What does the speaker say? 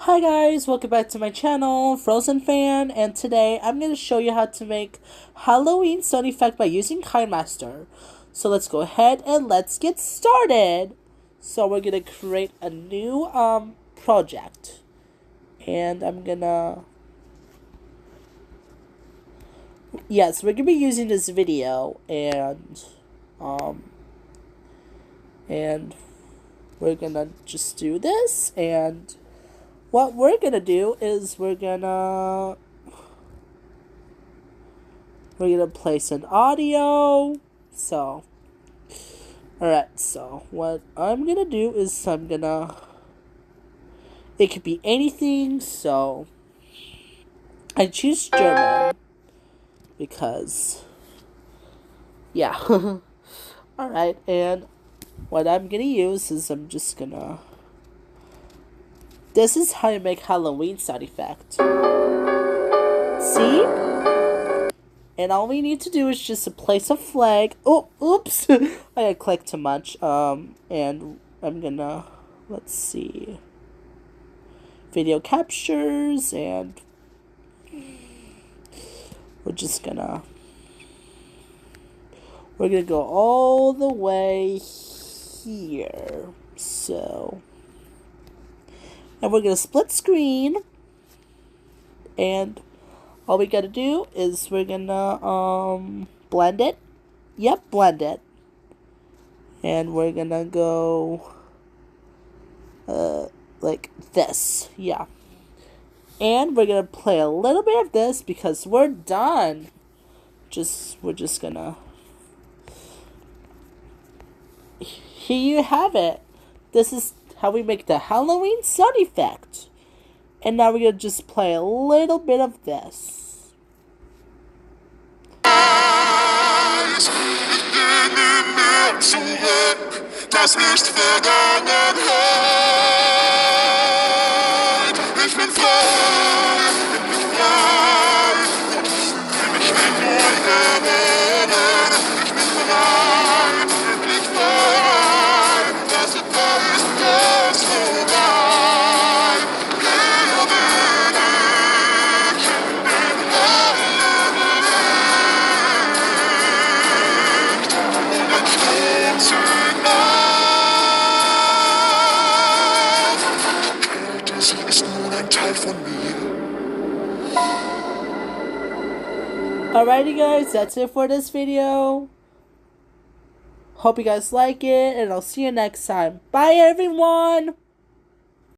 Hi guys, welcome back to my channel, Frozen Fan, and today I'm going to show you how to make Halloween sound effect by using Kinemaster. So let's go ahead and let's get started. So we're going to create a new project, and I'm going to, yes, we're going to be using this video, and we're going to just do this, and what we're gonna do is we're gonna place an audio. So, alright, so what I'm gonna do is it could be anything, so I choose German because, yeah. Alright, and what I'm gonna use is this is how you make Halloween sound effect. See? And all we need to do is just to place a flag. Oh, oops! I clicked too much. And I'm gonna, let's see. Video captures, and we're gonna go all the way here. So, and we're gonna split screen, and all we gotta do is we're gonna blend it. Yep, blend it. And we're gonna go like this. Yeah. And we're gonna play a little bit of this because we're done. We're just gonna, here you have it. This is how we make the Halloween sound effect. And now we're going to just play a little bit of this. Ich bin nie mehr zurück, das ist Vergangenheit. Ich bin frei, und ich will neu erleben. Ich bin bereit, wirklich bereit, das ist das vorbei. Hier bin ich in den Halloween. Und ein Sturm zieht auf. Kälte, sie ist nun ein Teil von mir. Alrighty guys, that's it for this video. Hope you guys like it, and I'll see you next time. Bye everyone!